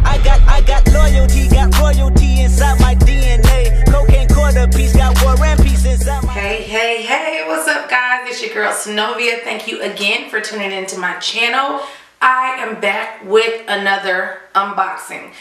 I got loyalty, got royalty inside my DNA. Cocaine quarter piece, got war and peace inside my... Hey, what's up guys? It's your girl Sonovia. Thank you again for tuning into my channel. I am back with another unboxing.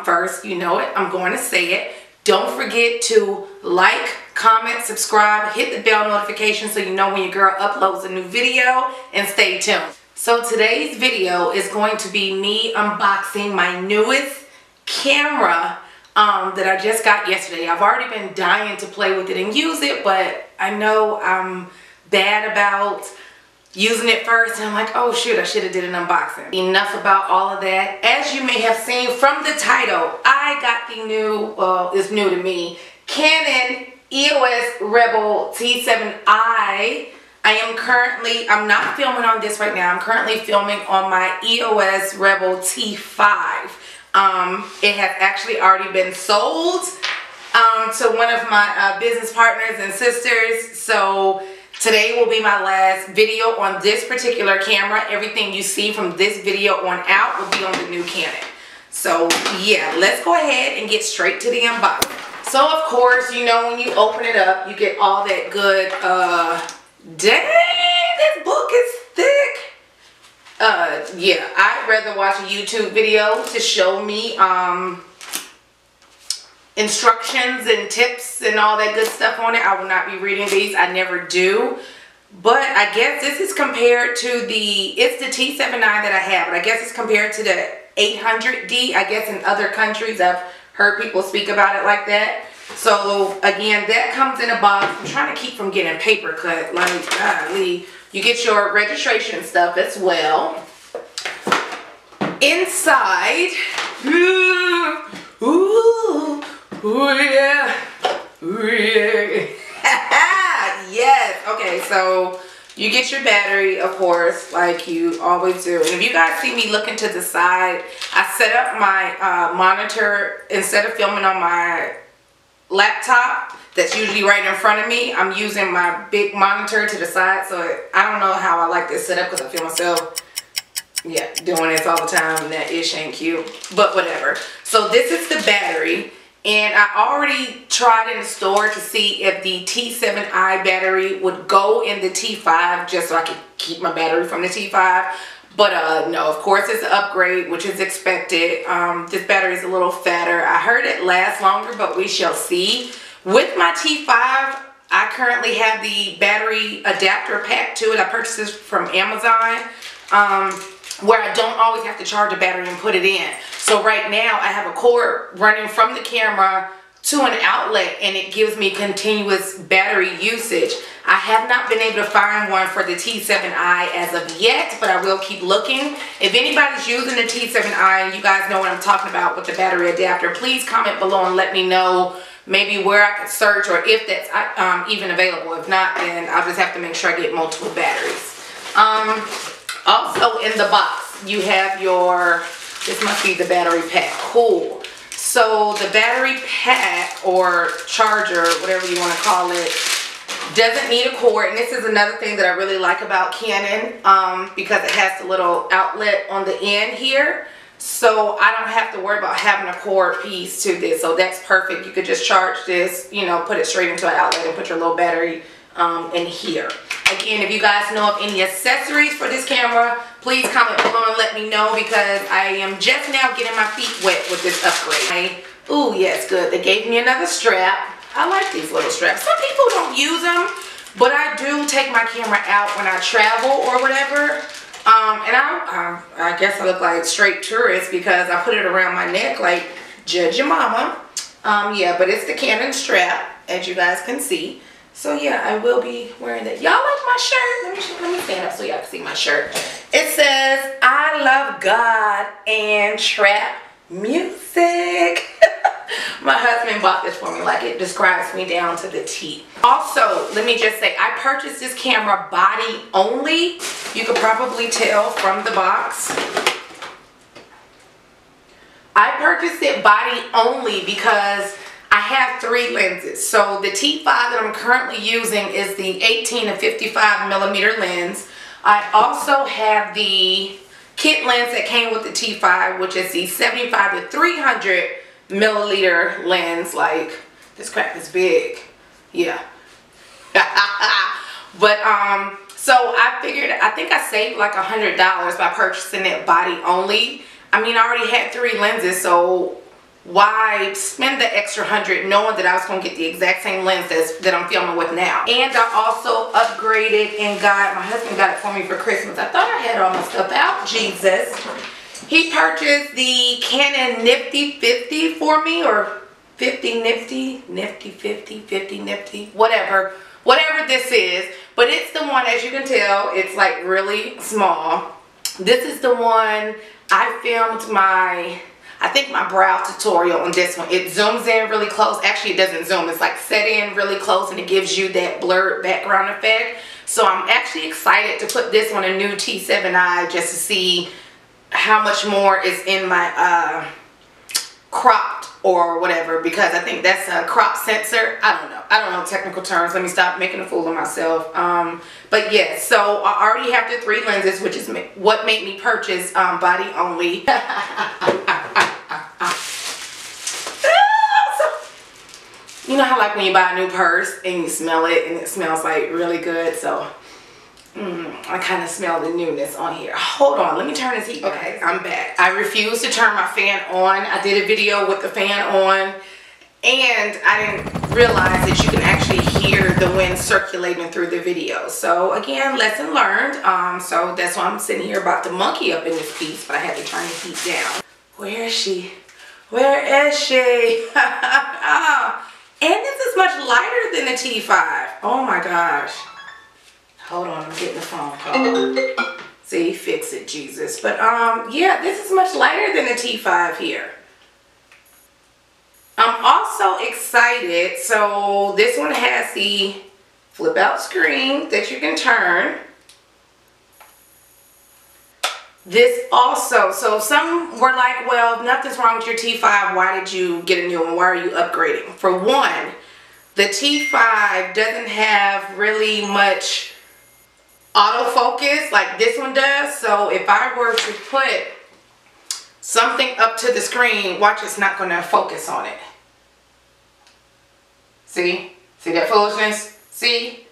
First, you know it, I'm going to say it. Don't forget to like, comment, subscribe, hit the bell notification so you know when your girl uploads a new video, and stay tuned. So today's video is going to be me unboxing my newest camera that I just got yesterday. I've already been dying to play with it and use it, but I know I'm bad about using it first, and I'm like, oh shoot, I should have did an unboxing. Enough about all of that. As you may have seen from the title, I got the new, well, it's new to me, Canon EOS Rebel T7i. I'm not filming on this right now. I'm currently filming on my EOS Rebel T5. It has actually already been sold to one of my business partners and sisters. So today will be my last video on this particular camera. Everything you see from this video on out will be on the new Canon. So yeah, let's go ahead and get straight to the unboxing. So of course, you know, when you open it up, you get all that good, dang, this book is thick. Yeah, I'd rather watch a YouTube video to show me instructions and tips and all that good stuff on it. I will not be reading these. I never do. But I guess this is compared to it's the t7i that I have, but I guess it's compared to the 800D. I guess in other countries I've heard people speak about it like that. So again, that comes in a box. I'm trying to keep from getting paper cut. Like, golly. You get your registration stuff as well. Inside, ooh, yeah, yes. Okay, so you get your battery, of course, like you always do. And if you guys see me looking to the side, I set up my monitor. Instead of filming on my laptop that's usually right in front of me, I'm using my big monitor to the side. So I don't know how I like this set up because I feel myself, yeah, doing this all the time, and that ish ain't cute, but whatever. So this is the battery, and I already tried in the store to see if the T7i battery would go in the T5 just so I could keep my battery from the T5. But no, of course it's an upgrade, which is expected. This battery is a little fatter. I heard it lasts longer, but we shall see. With my T5, I currently have the battery adapter pack to it. I purchased this from Amazon, where I don't always have to charge a battery and put it in. So right now I have a cord running from the camera to an outlet, and it gives me continuous battery usage. I have not been able to find one for the T7i as of yet, but I will keep looking. If anybody's using the T7i and you guys know what I'm talking about with the battery adapter, please comment below and let me know maybe where I could search or if that's even available. If not, then I'll just have to make sure I get multiple batteries. Also in the box, you have your, this must be the battery pack. Cool. So the battery pack or charger, whatever you want to call it, doesn't need a cord. And this is another thing that I really like about Canon, because it has the little outlet on the end here. So I don't have to worry about having a cord piece to this. So that's perfect. You could just charge this, you know, put it straight into an outlet and put your little battery in here. Again, if you guys know of any accessories for this camera, please comment below and let me know, because I am just now getting my feet wet with this upgrade. Ooh, yes, good. They gave me another strap. I like these little straps. Some people don't use them, but I do take my camera out when I travel or whatever. And I guess I look like straight tourist because I put it around my neck like judge your mama. Yeah, but it's the Canon strap, as you guys can see. So yeah, I will be wearing that. Y'all like my shirt? Let me stand up so y'all can see my shirt. It says, I love God and trap music. My husband bought this for me. Like, it describes me down to the T. Also, let me just say, I purchased this camera body only. You could probably tell from the box. I purchased it body only because I have 3 lenses. So the T5 that I'm currently using is the 18 to 55 millimeter lens. I also have the kit lens that came with the T5, which is the 75 to 300 milliliter lens. Like, this crap is big. Yeah. But so I figured, I think I saved like $100 by purchasing it body only. I mean, I already had 3 lenses, so why spend the extra $100 knowing that I was going to get the exact same lens that I'm filming with now. And I also upgraded and got, my husband got it for me for Christmas. I thought I had all my stuff out. Jesus. He purchased the Canon Nifty 50 for me, or 50 Nifty, Nifty 50, 50 Nifty, whatever this is. But it's the one, as you can tell, it's like really small. This is the one I filmed I think my brow tutorial on this one. It zooms in really close. Actually, it doesn't zoom. It's like set in really close, and it gives you that blurred background effect. So I'm actually excited to put this on a new T7i just to see how much more is in my cropped or whatever, because I think that's a crop sensor. I don't know technical terms. Let me stop making a fool of myself. But yeah, so I already have the 3 lenses, which is what made me purchase body only. You know how like when you buy a new purse and you smell it and it smells like really good, so I kind of smell the newness on here. Hold on, let me turn this heat. Okay, I'm back. I refuse to turn my fan on. I did a video with the fan on, and I didn't realize that you can actually hear the wind circulating through the video. So again, lesson learned. So that's why I'm sitting here about to monkey up in this piece, but I had to turn the heat down. Where is she? Where is she? And this is much lighter than the T5. Oh my gosh. Hold on, I'm getting the phone call. See, fix it, Jesus. But yeah, this is much lighter than the T5 here. I'm also excited. So this one has the flip out screen that you can turn. This also, so some were like, well, nothing's wrong with your T5. Why did you get a new one? Why are you upgrading? For one, the T5 doesn't have really much autofocus like this one does. So if I were to put something up to the screen, watch, it's not going to focus on it. See that foolishness? See?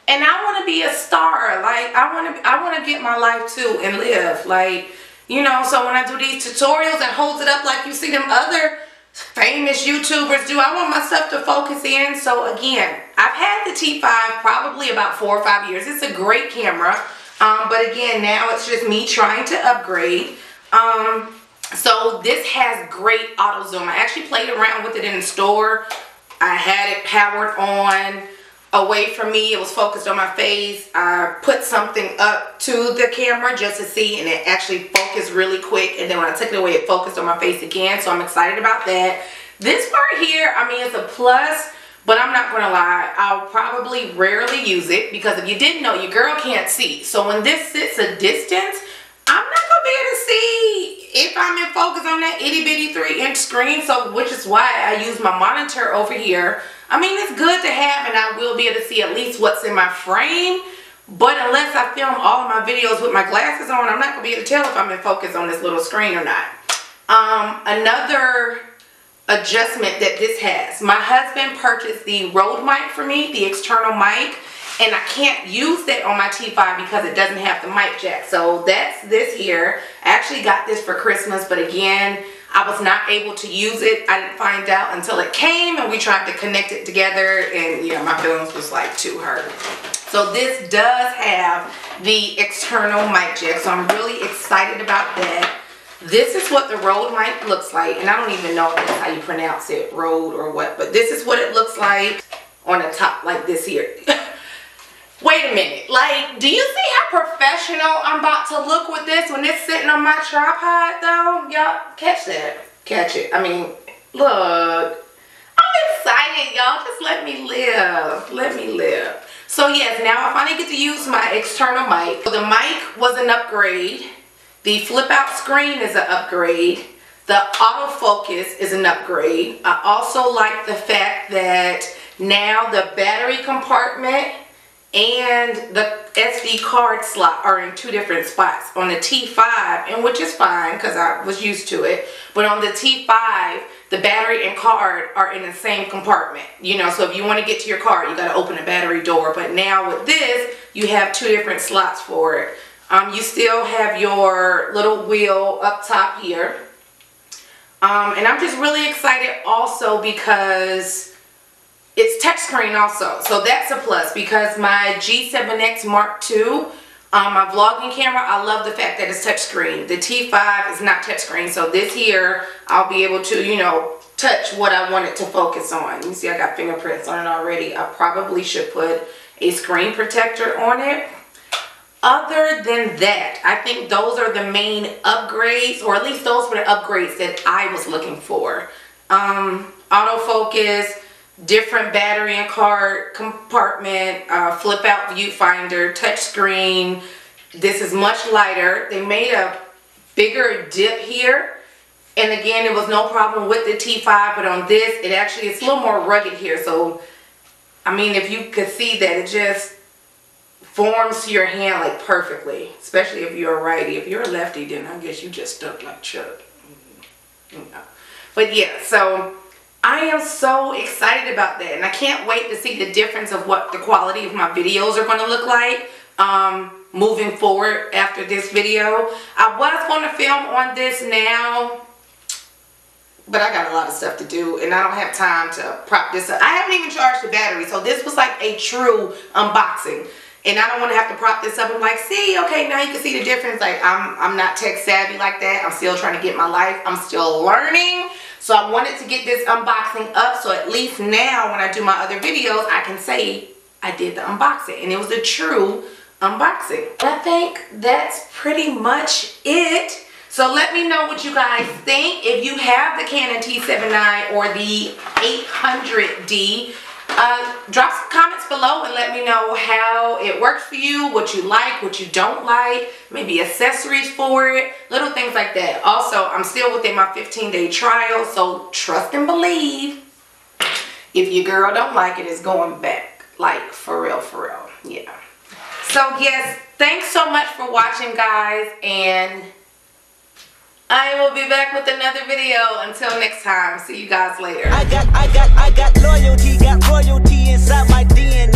And I want to be a star. Like, I want to get my life too and live. Like, you know, so when I do these tutorials and hold it up like you see them other famous YouTubers do, I want my stuff to focus in. So again, I've had the T5 probably about 4 or 5 years. It's a great camera. But again, now it's just me trying to upgrade. So this has great auto zoom. I actually played around with it in the store. I had it powered on. Away from me, it was focused on my face. I put something up to the camera just to see, and it actually focused really quick, and then when I took it away, it focused on my face again, so I'm excited about that. This part here, I mean, it's a plus, but I'm not gonna lie, I'll probably rarely use it, because if you didn't know, your girl can't see. So when this sits a distance, I'm not gonna be able to see if I'm in focus on that itty bitty 3-inch screen, so which is why I use my monitor over here. I mean, it's good to have, and I will be able to see at least what's in my frame, but unless I film all of my videos with my glasses on, I'm not going to be able to tell if I'm in focus on this little screen or not. Another adjustment that this has, my husband purchased the Rode mic for me, the external mic, and I can't use that on my T5 because it doesn't have the mic jack. So that's this here. I actually got this for Christmas, but again, I was not able to use it. I didn't find out until it came, and we tried to connect it together, and yeah, my feelings was like too hurt. So this does have the external mic jack, so I'm really excited about that. This is what the Rode mic looks like, and I don't even know if that's how you pronounce it, Rode or what, but this is what it looks like on the top, like this here. Wait a minute, like, do you see how professional I'm about to look with this when it's sitting on my tripod though? Y'all, catch that. Catch it. I mean, look. I'm excited, y'all. Just let me live. Let me live. So yes, now I finally get to use my external mic. So the mic was an upgrade. The flip out screen is an upgrade. The autofocus is an upgrade. I also like the fact that now the battery compartment and the SD card slot are in 2 different spots on the T5, and which is fine because I was used to it. But on the T5, the battery and card are in the same compartment. You know, so if you want to get to your card, you got to open the battery door. But now with this, you have 2 different slots for it. You still have your little wheel up top here. And I'm just really excited also because it's touchscreen also. So that's a plus because my G7X Mark II, my vlogging camera, I love the fact that it's touchscreen. The T5 is not touchscreen. So this here, I'll be able to, you know, touch what I want it to focus on. You see I got fingerprints on it already. I probably should put a screen protector on it. Other than that, I think those are the main upgrades, or at least those were the upgrades that I was looking for. Autofocus, different battery and card compartment, flip out viewfinder, touchscreen. This is much lighter. They made a bigger dip here. And again, there was no problem with the T5, but on this, it's a little more rugged here. So, I mean, if you could see that, it just forms to your hand like perfectly, especially if you're a righty. If you're a lefty, then I guess you just stuck like Chuck. But yeah, so I am so excited about that, and I can't wait to see the difference of what the quality of my videos are going to look like moving forward after this video. I was going to film on this now, but I got a lot of stuff to do and I don't have time to prop this up. I haven't even charged the battery, so this was like a true unboxing. And I don't want to have to prop this up. I'm like, see, okay, now you can see the difference. Like, I'm not tech savvy like that. I'm still trying to get my life. I'm still learning. So I wanted to get this unboxing up, so at least now when I do my other videos, I can say I did the unboxing. And it was a true unboxing. I think that's pretty much it. So let me know what you guys think. If you have the Canon T7i or the 800D, drop some comments below and let me know how it works for you, what you like, what you don't like, maybe accessories for it, little things like that. Also, I'm still within my 15-day trial, so trust and believe. If your girl don't like it, it's going back. Like, for real, yeah. So yes, thanks so much for watching, guys, and I will be back with another video. Until next time, see you guys later. I got loyalty, got royalty inside my DNA.